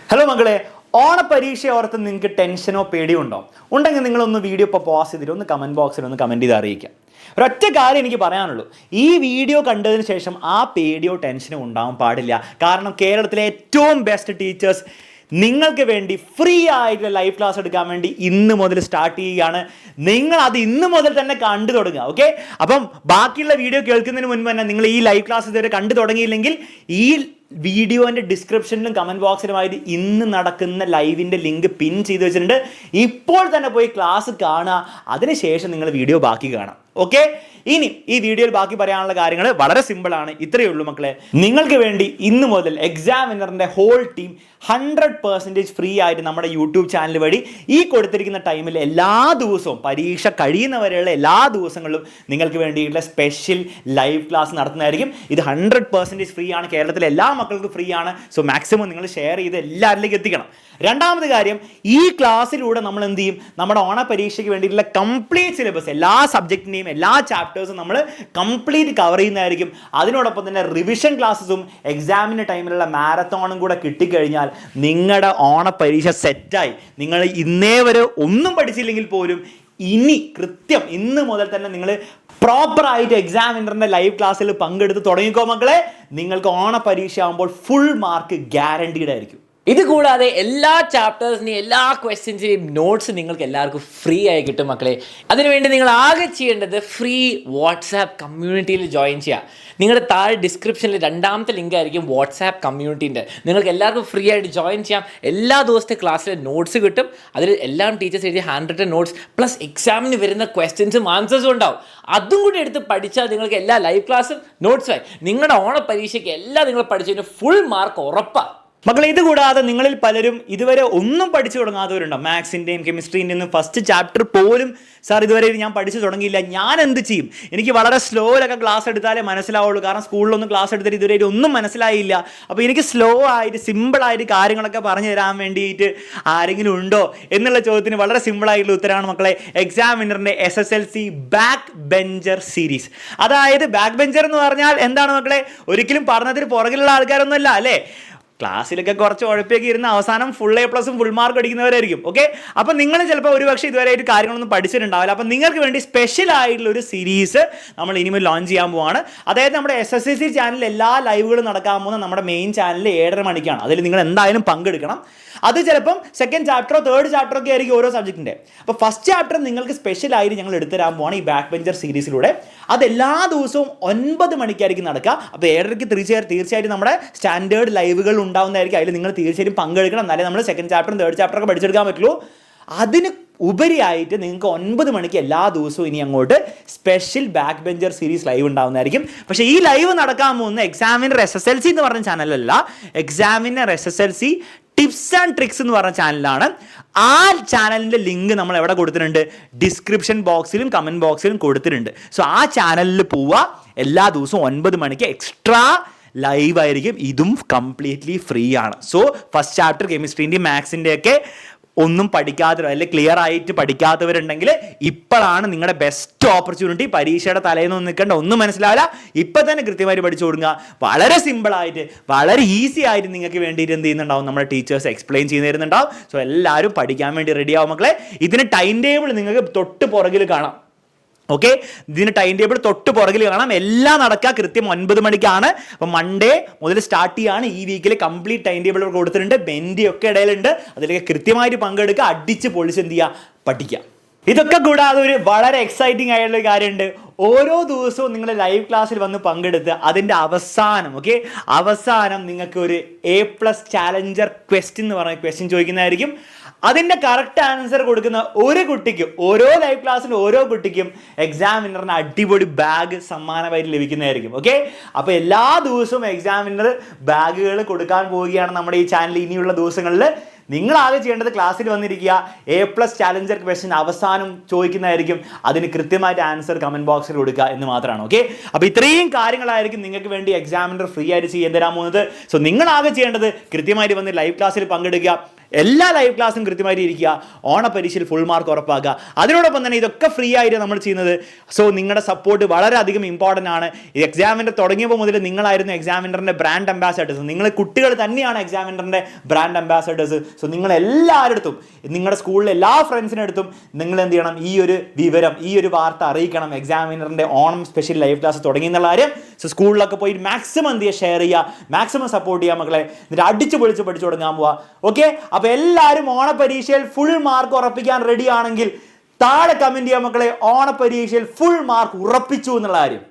Hello മകളെ, ഓണപരീക്ഷ ഓർത്ത് നിങ്ങൾക്ക് ടെൻഷനോ പേടിയോ ഉണ്ടോ? ഉണ്ടെങ്കിൽ നിങ്ങളൊന്ന് വീഡിയോ ഇപ്പോൾ പോസ് ചെയ്തിട്ട് ഒന്ന് കമൻറ്റ് ബോക്സിൽ ഒന്ന് കമൻറ്റ് ചെയ്ത് അറിയിക്കാം. ഒരൊറ്റ കാര്യം എനിക്ക് പറയാനുള്ളൂ, ഈ വീഡിയോ കണ്ടതിന് ശേഷം ആ പേടിയോ ടെൻഷനോ ഉണ്ടാവാൻ പാടില്ല. കാരണം കേരളത്തിലെ ഏറ്റവും ബെസ്റ്റ് ടീച്ചേഴ്സ് നിങ്ങൾക്ക് വേണ്ടി ഫ്രീ ആയിട്ടുള്ള ലൈവ് ക്ലാസ് എടുക്കാൻ വേണ്ടി ഇന്ന് മുതൽ സ്റ്റാർട്ട് ചെയ്യുകയാണ്. നിങ്ങൾ അത് ഇന്ന് മുതൽ തന്നെ കണ്ടു തുടങ്ങുക. ഓക്കെ, അപ്പം ബാക്കിയുള്ള വീഡിയോ കേൾക്കുന്നതിന് മുൻപ് തന്നെ നിങ്ങൾ ഈ ലൈവ് ക്ലാസ് ഇതുവരെ കണ്ടു തുടങ്ങിയില്ലെങ്കിൽ ഈ വീഡിയോൻ്റെ ഡിസ്ക്രിപ്ഷനിലും കമൻറ്റ് ബോക്സിലുമായിട്ട് ഇന്ന് നടക്കുന്ന ലൈവിൻ്റെ ലിങ്ക് പിൻ ചെയ്ത് വെച്ചിട്ടുണ്ട്. ഇപ്പോൾ തന്നെ പോയി ക്ലാസ് കാണുക, അതിനുശേഷം നിങ്ങൾ വീഡിയോ ബാക്കി കാണാം. ഓക്കെ, ഇനി ഈ വീഡിയോയിൽ ബാക്കി പറയാനുള്ള കാര്യങ്ങൾ വളരെ സിമ്പിളാണ്. ഇത്രയേ ഉള്ളൂ മക്കളെ. നിങ്ങൾക്ക് വേണ്ടി ഇന്ന് മുതൽ എക്സാമിനറിൻ്റെ ഹോൾ ടീം 100% ഫ്രീ ആയിട്ട് നമ്മുടെ യൂട്യൂബ് ചാനൽ വഴി ഈ കൊടുത്തിരിക്കുന്ന ടൈമിൽ എല്ലാ ദിവസവും പരീക്ഷ കഴിയുന്നവരെയുള്ള എല്ലാ ദിവസങ്ങളിലും നിങ്ങൾക്ക് വേണ്ടിയിട്ടുള്ള സ്പെഷ്യൽ ലൈവ് ക്ലാസ് നടത്തുന്നതായിരിക്കും. ഇത് 100% ഫ്രീ ആണ്. കേരളത്തിലെ എല്ലാ മക്കൾക്കും ഫ്രീ ആണ്. സോ മാക്സിമം നിങ്ങൾ ഷെയർ ചെയ്ത് എല്ലാവരിലേക്കും എത്തിക്കണം. രണ്ടാമത് കാര്യം, ഈ ക്ലാസ്സിലൂടെ നമ്മൾ എന്ത് ചെയ്യും, നമ്മുടെ ഓണപരീക്ഷയ്ക്ക് വേണ്ടിയിട്ടുള്ള കംപ്ലീറ്റ് സിലബസ് എല്ലാ സബ്ജക്റ്റിൻ്റെയും എല്ലാ ചാപ്റ്റേഴ്സും നമ്മൾ കംപ്ലീറ്റ് കവർ ചെയ്യുന്നതായിരിക്കും. അതിനോടൊപ്പം തന്നെ റിവിഷൻ ക്ലാസ്സസും എക്സാമിൻ്റെ ടൈമിലുള്ള മാരത്തോണും കൂടെ കിട്ടിക്കഴിഞ്ഞാൽ നിങ്ങളുടെ ഓണപരീക്ഷ സെറ്റായി. നിങ്ങൾ ഇന്നേ വരെ ഒന്നും പഠിച്ചില്ലെങ്കിൽ പോലും ഇനി കൃത്യം ഇന്ന് മുതൽ തന്നെ നിങ്ങൾ പ്രോപ്പറായിട്ട് എക്സാമിനറിൻ്റെ ലൈവ് ക്ലാസ്സിൽ പങ്കെടുത്ത് തുടങ്ങിക്കോ മക്കളെ. നിങ്ങൾക്ക് ഓണപരീക്ഷ ആകുമ്പോൾ ഫുൾ മാർക്ക് ഗ്യാരണ്ടീഡ് ആയിരിക്കും. ഇത് കൂടാതെ എല്ലാ ചാപ്റ്റേഴ്സിൻ്റെയും എല്ലാ ക്വസ്റ്റ്യൻസിൻ്റെയും നോട്ട്സ് നിങ്ങൾക്ക് എല്ലാവർക്കും ഫ്രീ ആയി കിട്ടും മക്കളെ. അതിനുവേണ്ടി നിങ്ങൾ ആകെ ചെയ്യേണ്ടത് ഫ്രീ വാട്സാപ്പ് കമ്മ്യൂണിറ്റിയിൽ ജോയിൻ ചെയ്യുക. നിങ്ങളുടെ താഴെ ഡിസ്ക്രിപ്ഷനിൽ രണ്ടാമത്തെ ലിങ്ക് ആയിരിക്കും വാട്സാപ്പ് കമ്മ്യൂണിറ്റീൻ്റെ. നിങ്ങൾക്ക് എല്ലാവർക്കും ഫ്രീ ആയിട്ട് ജോയിൻ ചെയ്യാം. എല്ലാ ദിവസത്തെ ക്ലാസ്സിലെ നോട്ട്സ് കിട്ടും. അതിൽ എല്ലാം ടീച്ചേഴ്സ് എഴുതിയ ഹാൻഡ് റിട്ടൺ നോട്ട്സ് പ്ലസ് എക്സാമിന് വരുന്ന ക്വസ്റ്റ്യൻസും ആൻസേഴ്സും ഉണ്ടാവും. അതും കൂടി എടുത്ത് പഠിച്ചാൽ നിങ്ങൾക്ക് എല്ലാ ലൈവ് ക്ലാസ്സും നോട്ട്സുമായി നിങ്ങളുടെ ഓണപരീക്ഷയ്ക്ക് എല്ലാം നിങ്ങൾ പഠിച്ചതിന് ഫുൾ മാർക്ക് ഉറപ്പാണ്. മക്കളെ, ഇത് കൂടാതെ നിങ്ങളിൽ പലരും ഇതുവരെ ഒന്നും പഠിച്ചു തുടങ്ങാത്തവരുണ്ടോ? മാത്സിൻ്റെയും കെമിസ്ട്രീൻ്റെയും ഫസ്റ്റ് ചാപ്റ്റർ പോലും സാർ ഇതുവരെ ഞാൻ പഠിച്ചു തുടങ്ങിയില്ല, ഞാൻ എന്ത് ചെയ്യും? എനിക്ക് വളരെ സ്ലോയിലൊക്കെ ക്ലാസ് എടുത്താലേ മനസ്സിലാവുള്ളൂ. കാരണം സ്കൂളിലൊന്നും ക്ലാസ് എടുത്തിട്ട് ഇതുവരെ ഒന്നും മനസ്സിലായില്ല. അപ്പോൾ എനിക്ക് സ്ലോ ആയിട്ട് സിമ്പിളായിട്ട് കാര്യങ്ങളൊക്കെ പറഞ്ഞു തരാൻ വേണ്ടിയിട്ട് ആരെങ്കിലും ഉണ്ടോ എന്നുള്ള ചോദ്യത്തിന് വളരെ സിമ്പിളായിട്ടുള്ള ഉത്തരമാണ് മക്കളെ എക്സാമിനറിൻ്റെ SSLC ബാക്ക് ബെഞ്ചർ സീരീസ്. അതായത് ബാക്ക് ബെഞ്ചർ എന്ന് പറഞ്ഞാൽ എന്താണ് മക്കളെ? ഒരിക്കലും പഠനത്തിന് പുറകിലുള്ള ആൾക്കാരൊന്നുമല്ല അല്ലേ. ക്ലാസ്സിലൊക്കെ കുറച്ച് ഉഴപ്പിയൊക്കെ ഇരുന്ന് അവസാനം ഫുൾ A+ ഫുൾ മാർക്ക് അടിക്കുന്നവരായിരിക്കും. ഓക്കെ, അപ്പം നിങ്ങൾ ചിലപ്പോൾ ഒരുപക്ഷെ ഇതുവരെയായിട്ട് കാര്യങ്ങളൊന്നും പഠിച്ചിട്ടുണ്ടാവില്ല. അപ്പം നിങ്ങൾക്ക് വേണ്ടി സ്പെഷ്യൽ ആയിട്ടുള്ള ഒരു സീരീസ് നമ്മൾ ഇനിമേൽ ലോഞ്ച് ചെയ്യാൻ പോവാണ്. അതായത് നമ്മുടെ SSLC ചാനലിൽ എല്ലാ ലൈവുകളും നടക്കാൻ പോകുന്ന നമ്മുടെ മെയിൻ ചാനലിൽ 7:30 മണിക്കാണ്. അതിൽ നിങ്ങൾ എന്തായാലും പങ്കെടുക്കണം. അത് ചിലപ്പം സെക്കൻഡ് ചാപ്റ്ററോ തേർഡ് ചാപ്റ്ററോ ഒക്കെ ആയിരിക്കും ഓരോ സബ്ജക്റ്റിൻ്റെ. അപ്പോൾ ഫസ്റ്റ് ചാപ്റ്റർ നിങ്ങൾക്ക് സ്പെഷ്യലായിട്ട് ഞങ്ങൾ എടുത്തുതരാൻ പോവാണ് ഈ ബാക്ക് ബെഞ്ചർ സീരീസിലൂടെ. അത് എല്ലാ ദിവസവും 9 മണിക്കായിരിക്കും നടക്കുക. അപ്പോൾ 7:30 തീർച്ചയായിട്ടും നമ്മുടെ സ്റ്റാൻഡേർഡ് ലൈവുകൾ ഉണ്ടാവുന്നതായിരിക്കും. അതിൽ നിങ്ങൾ തീർച്ചയായും പങ്കെടുക്കണം. എന്നാലേ നമ്മൾ സെക്കൻഡ് ചാപ്റ്ററും തേർഡ് ചാപ്റ്ററൊക്കെ പഠിച്ചെടുക്കാൻ പറ്റുള്ളൂ. അതിന് ഉപരിയായിട്ട് നിങ്ങൾക്ക് 9 മണിക്ക് എല്ലാ ദിവസവും ഇനി അങ്ങോട്ട് special back bencher series live ഉണ്ടാവുന്നതായിരിക്കും. പക്ഷേ ഈ ലൈവ് നടക്കാൻ പോകുന്ന എക്സാമിനർ SSLC എന്ന് പറഞ്ഞ ചാനലല്ല, examiner SSLC tips and tricks എന്ന് പറഞ്ഞ ചാനലാണ്. ആ ചാനലിൻ്റെ ലിങ്ക് നമ്മൾ എവിടെ കൊടുത്തിട്ടുണ്ട്? ഡിസ്ക്രിപ്ഷൻ ബോക്സിലും കമൻറ്റ് ബോക്സിലും കൊടുത്തിട്ടുണ്ട്. സോ ആ ചാനലിൽ പോവുക. എല്ലാ ദിവസവും 9 മണിക്ക് എക്സ്ട്രാ ലൈവ് ആയിരിക്കും. ഇതും കംപ്ലീറ്റ്ലി ഫ്രീ ആണ്. സോ ഫസ്റ്റ് ചാപ്റ്റർ കെമിസ്ട്രീൻ്റെയും മാത്സിൻ്റെയൊക്കെ ഒന്നും പഠിക്കാത്തവർ അല്ലെങ്കിൽ ക്ലിയർ ആയിട്ട് പഠിക്കാത്തവരുണ്ടെങ്കിൽ ഇപ്പോഴാണ് നിങ്ങളുടെ ബെസ്റ്റ് ഓപ്പർച്യൂണിറ്റി. പരീക്ഷയുടെ തലേന്നൊന്നും നിൽക്കേണ്ട, ഒന്നും മനസ്സിലാവില്ല, ഇപ്പം തന്നെ കൃത്യമായിട്ട് പഠിച്ചു കൊടുക്കുക. വളരെ സിമ്പിളായിട്ട് വളരെ ഈസി ആയിട്ട് നിങ്ങൾക്ക് വേണ്ടിയിട്ട് എന്ത് ചെയ്യുന്നുണ്ടാവും, നമ്മുടെ ടീച്ചേഴ്സ് എക്സ്പ്ലെയിൻ ചെയ്ത് തരുന്നുണ്ടാവും. സോ എല്ലാവരും പഠിക്കാൻ വേണ്ടി റെഡിയാവും മക്കളെ. ഇതിന് ടൈം ടേബിൾ നിങ്ങൾക്ക് തൊട്ട് പുറകിൽ കാണാം. ഓക്കെ, ഇതിന് ടൈം ടേബിൾ തൊട്ട് പുറകിൽ കാണാം. എല്ലാം നടക്കുക കൃത്യം 9 മണിക്കാണ്. അപ്പോൾ മൺഡേ മുതൽ സ്റ്റാർട്ട് ചെയ്യാണ്. ഈ വീക്കിൽ കംപ്ലീറ്റ് ടൈം ടേബിൾ കൊടുത്തിട്ടുണ്ട്. ബെൻഡിയൊക്കെ ഇടയിലുണ്ട്. അതിലേക്ക് കൃത്യമായിട്ട് പങ്കെടുക്കുക, അടിച്ച് പൊളിച്ച് എന്ത് ചെയ്യുക, പഠിക്കുക. ഇതൊക്കെ കൂടാതെ ഒരു വളരെ എക്സൈറ്റിംഗ് ആയിട്ടുള്ള കാര്യമുണ്ട്. ഓരോ ദിവസവും നിങ്ങൾ ലൈവ് ക്ലാസ്സിൽ വന്ന് പങ്കെടുത്ത് അതിൻ്റെ അവസാനം നിങ്ങൾക്ക് ഒരു A+ ചാലഞ്ചർ ക്വസ്റ്റ്യൻ എന്ന് പറഞ്ഞ ക്വസ്റ്റ്യൻ ചോദിക്കുന്നതായിരിക്കും. അതിൻ്റെ കറക്റ്റ് ആൻസർ കൊടുക്കുന്ന ഒരു കുട്ടിക്കും, ഓരോ ലൈവ് ക്ലാസ്സിലും ഓരോ കുട്ടിക്കും എക്സാമിനറിന് അടിപൊളി ബാഗ് സമ്മാനമായിട്ട് ലഭിക്കുന്നതായിരിക്കും. ഓക്കെ, അപ്പോൾ എല്ലാ ദിവസവും എക്സാമിനർ ബാഗുകൾ കൊടുക്കാൻ പോവുകയാണ് നമ്മുടെ ഈ ചാനൽ. ഇനിയുള്ള ദിവസങ്ങളിൽ നിങ്ങളാകെ ചെയ്യേണ്ടത് ക്ലാസ്സിൽ വന്നിരിക്കുക, A+ ചാലഞ്ചർ ക്വസ്റ്റ്യൻ അവസാനം ചോദിക്കുന്നതായിരിക്കും. അതിന് കൃത്യമായിട്ട് ആൻസർ കമൻറ്റ് ബോക്സിൽ കൊടുക്കുക എന്ന് മാത്രമാണ്. ഓക്കെ, അപ്പോൾ ഇത്രയും കാര്യങ്ങളായിരിക്കും നിങ്ങൾക്ക് വേണ്ടി എക്സാമിനർ ഫ്രീ ആയിട്ട് ചെയ്യാൻ തരാൻ പോകുന്നത്. സോ നിങ്ങളാകെ ചെയ്യേണ്ടത് കൃത്യമായിട്ട് വന്ന് ലൈവ് ക്ലാസ്സിൽ പങ്കെടുക്കുക. എല്ലാ ലൈവ് ക്ലാസ്സും കൃത്യമായിട്ട് ഇരിക്കുക, ഓണപരീക്ഷയിൽ ഫുൾ മാർക്ക് ഉറപ്പാക്കുക. അതിനോടൊപ്പം തന്നെ ഇതൊക്കെ ഫ്രീ ആയിട്ട് നമ്മൾ ചെയ്യുന്നത്. സോ നിങ്ങളുടെ സപ്പോർട്ട് വളരെയധികം ഇമ്പോർട്ടൻ്റ് ആണ്. ഈ എക്സാമിനർ തുടങ്ങിയപ്പോൾ മുതൽ നിങ്ങളായിരുന്നു എക്സാമിനറിൻ്റെ ബ്രാൻഡ് അംബാസഡേഴ്സ്. നിങ്ങൾ കുട്ടികൾ തന്നെയാണ് എക്സാമിനറിൻ്റെ ബ്രാൻഡ് അംബാസഡേഴ്സ്. സോ നിങ്ങൾ എല്ലാവരുടെ നിങ്ങളുടെ സ്കൂളിലെ എല്ലാ ഫ്രണ്ട്സിൻ്റെ അടുത്തും നിങ്ങൾ എന്ത് ചെയ്യണം, ഈ ഒരു വിവരം, ഈ ഒരു വാർത്ത അറിയിക്കണം. എക്സാമിനറിൻ്റെ ഓണം സ്പെഷ്യൽ ലൈവ് ക്ലാസ് തുടങ്ങി എന്നുള്ള കാര്യം. സോ സ്കൂളിലൊക്കെ പോയി മാക്സിമം എന്ത് ചെയ്യുക, ഷെയർ ചെയ്യുക, മാക്സിമം സപ്പോർട്ട് ചെയ്യുക മക്കളെ. എന്നിട്ട് അടിച്ച് പൊളിച്ച് പഠിച്ചു തുടങ്ങാൻ പോവുക. ഓക്കെ, അപ്പോൾ എല്ലാവരും ഓണപരീക്ഷയിൽ ഫുൾ മാർക്ക് ഉറപ്പിക്കാൻ റെഡി ആണെങ്കിൽ താഴെ കമൻറ്റ് ചെയ്യുക മക്കളെ, ഓണപരീക്ഷയിൽ ഫുൾ മാർക്ക് ഉറപ്പിച്ചു എന്നുള്ള കാര്യം.